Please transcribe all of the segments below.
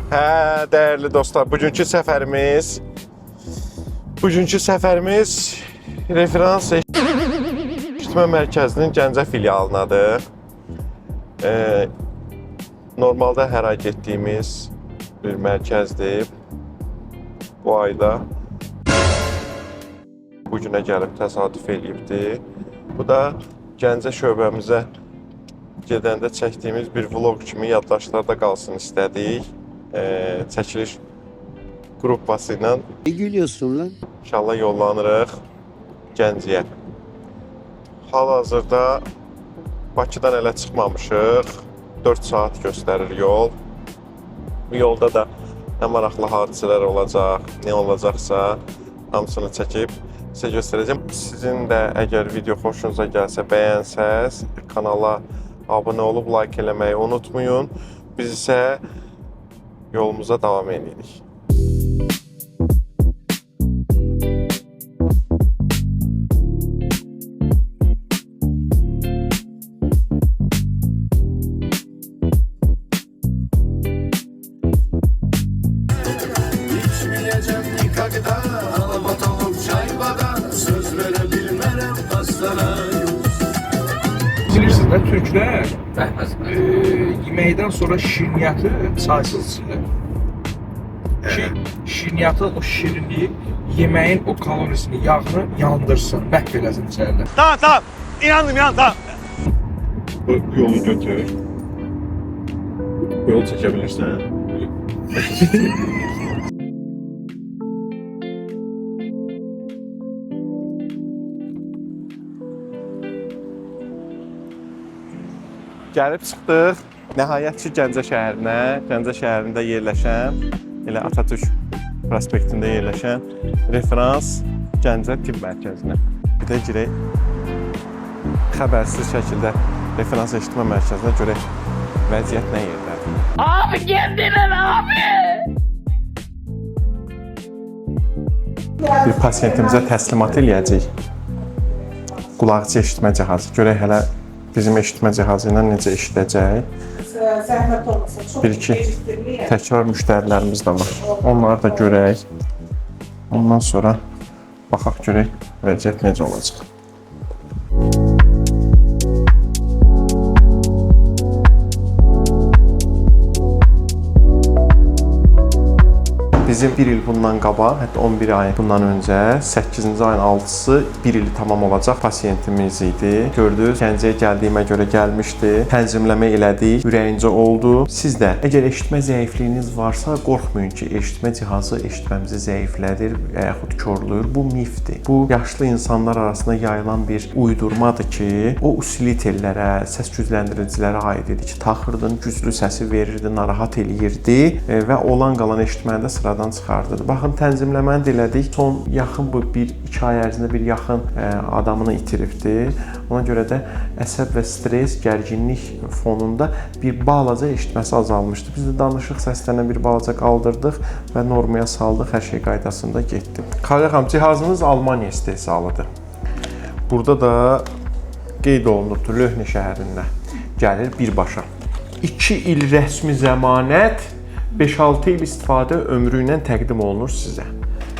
Hə, dəyərli dostlar, bugünkü səfərimiz referans eşitmə mərkəzinin Gəncə filialındadır. Normalda hər ay getdiyimiz bir mərkəzdir. Bu ayda bugünə gəlib təsadüf eləyibdir. Bu da Gəncə şöbəmizə gedəndə çəkdiyimiz bir vlog kimi yaddaşlarda qalsın istədik. Çəkiliş qrupası ilə Ne gülüyorsun lan? inşallah yollanırıq Gəncəyə. Hal-hazırda Bakıdan elə çıxmamışıq. 4 saat göstərir yol. Bu yolda da nə maraqlı hadisələr olacaq, nə olacaqsa hamısını çəkib sizə göstərəcəm. Sizin də əgər video xoşunuza gəlsə, bəyənsəz, kanala abunə olub like eləməyi unutmayın. Biz isə yolumuza davam edirik. İçmeyeceğim nikakta, alabat olup çaybadan, söz verebilmem hastana. Bilirsiniz də, türklər yeməkdən sonra şirniyyatı çaysız içirlər. Ki, şirniyyatın o şirinliyi yeməyin o kalorisini, yağını yandırsın, bək beləsin içərlər. Tamam. İnandım, tamam. Bu yolu götür. Bu yolu çəkə bilirsən. Gəlib çıxdıq. Nəhayət ki, Gəncə şəhərinə, Gəncə şəhərində yerləşən, elə Atatürk prospektində yerləşən referans Gəncə tibb mərkəzinə. Bir də girək, xəbərsiz şəkildə referans eşitmə mərkəzinə görək vəziyyət nə yerdədir. Abi kendine abi. Bir pasiyentimizə təslimat eləyəcəyik. Qulaqçı eşitmə cihazı. Görək hələ bizim eşitmə cihazı ilə necə işləyəcək. Zəhmət olmasa çox Bir-iki təkrar müştərilərimiz də var. Onları da görək. Ondan sonra baxaq görək vəziyyət necə olacaq. Bizim bir il bundan qabaq, hətta 11 ay bundan öncə 8-ci ayın 6-sı bir ili tamam olacaq pasiyentimiz idi. Gördünüz, Gəncəyə gəldiyimə görə gəlmişdi. Tənzimləmə elədik, ürəyincə oldu. Siz də əgər eşitmə zəifliyiniz varsa, qorxmayın ki, eşitmə cihazı eşitməmizi zəiflədir və yaxud körlüyür. Bu mifdir. Bu yaşlı insanlar arasında yayılan bir uydurmadır ki, o usilitellərə, səs gücləndiricilərə aid idi ki, taxırdın, güclü səsi verirdi, narahat eləyirdi və olan qalan eşitməndə sıradan çıxardırdı. Baxın, tənzimləməni də elədik. Son yaxın bu 1-2 ay ərzində bir yaxın adamını itiribdi. Ona görə də əsəb və stres, gərginlik fonunda bir balaca eşitməsi azalmışdı. Biz də danışıq səslərinə bir balaca qaldırdıq və normaya saldıq. Hər şey qaydasında getdi. Xanım, cihazınız Almaniya istehsalıdır. Burada da qeyd olunubdur, Löhnə şəhərində gəlir birbaşa. 2 il rəsmi zəmanət, 5-6 il istifadə ömrü ilə təqdim olunur sizə.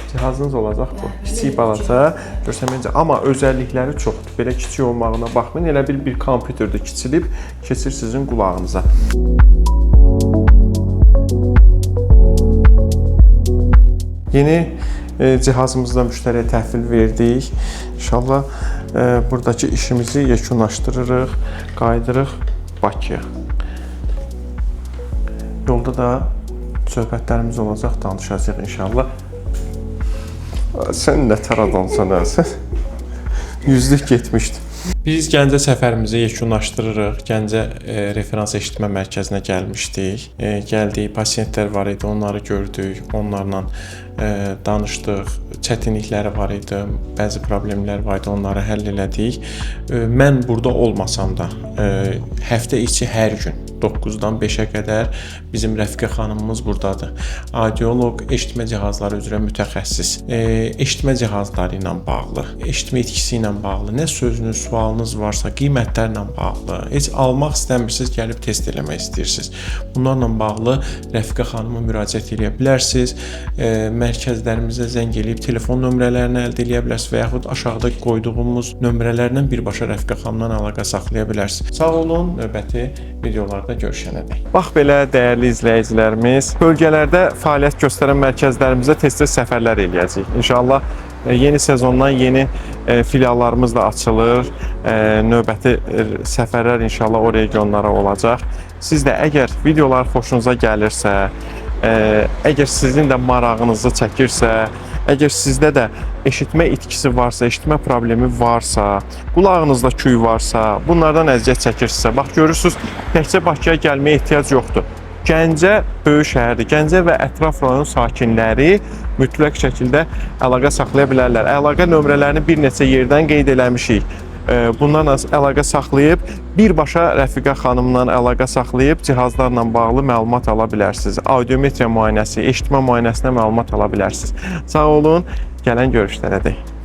Cihazınız olacaq bu. Kiçik balaca, görsəməncə, amma özəllikləri çoxdur. Belə kiçik olmağına baxmayın, elə bir kompüterdə kiçilib keçir sizin qulağınıza. Yeni cihazımızı da müştəriyə təhvil verdik. İnşallah buradakı işimizi yekunlaşdırırıq, qaydırıq Bakıya. Yolda da söhbətlərimiz olacaq, danışacaq inşallah. Sən nə tər adamsan, sən? Yüzlük getmişdi. Biz Gəncə səfərimizi yekunlaşdırırıq. Gəncə referans eşitmə mərkəzinə gəlmişdik. Gəldik, pasiyentlər var idi, onları gördük, onlarla danışdıq. Çətinlikləri var idi, bəzi problemlər var idi, onları həll elədik. Mən burada olmasam da, həftə içi hər gün 9-dan 5-ə qədər bizim Rəfiqə xanımımız burdadır. Audioloq, eşitmə cihazları üzrə mütəxəssis. Eşitmə cihazları ilə bağlı, eşitmə itkisi ilə bağlı nə sözünüz, sualınız varsa, qiymətlərlə bağlı, heç almaq istəmirsiniz, gəlib test eləmək istəyirsiniz. Bunlarla bağlı Rəfiqə xanıma müraciət edə bilərsiniz. Mərkəzlərimizə zəng eləyib telefon nömrələrini əldə edə bilərsiniz və yaxud aşağıda qoyduğumuz nömrələrlə birbaşa Rəfiqə xanımla əlaqə saxlaya bilərsiniz. Sağ olun, növbəti videolarda görüşənədək. Bax belə dəyərli izləyicilərimiz, bölgələrdə fəaliyyət göstərən mərkəzlərimizə tez-tez səfərlər eləyəcəyik. İnşallah yeni sezondan yeni filiallarımız da açılır. Növbəti səfərlər inşallah o regionlara olacaq. Siz də əgər videolar xoşunuza gəlirsə, əgər sizin də marağınızı çəkirsə, əgər sizdə də eşitmə itkisi varsa, eşitmə problemi varsa, qulağınızda küy varsa, bunlardan əziyyət çəkirsinizsə, bax görürsünüz, təkcə Bakıya gəlməyə ehtiyac yoxdur. Gəncə böyük şəhərdir. Gəncə və ətraf rayon sakinləri mütləq şəkildə əlaqə saxlaya bilərlər. Əlaqə nömrələrini bir neçə yerdən qeyd eləmişik. Bundan əlaqə saxlayıb, birbaşa Rəfiqə xanımla əlaqə saxlayıb cihazlarla bağlı məlumat ala bilərsiniz. Audiometriya müayinəsi, eşitmə müayinəsinə məlumat ala bilərsiniz. Sağ olun, gələn görüşlərədək.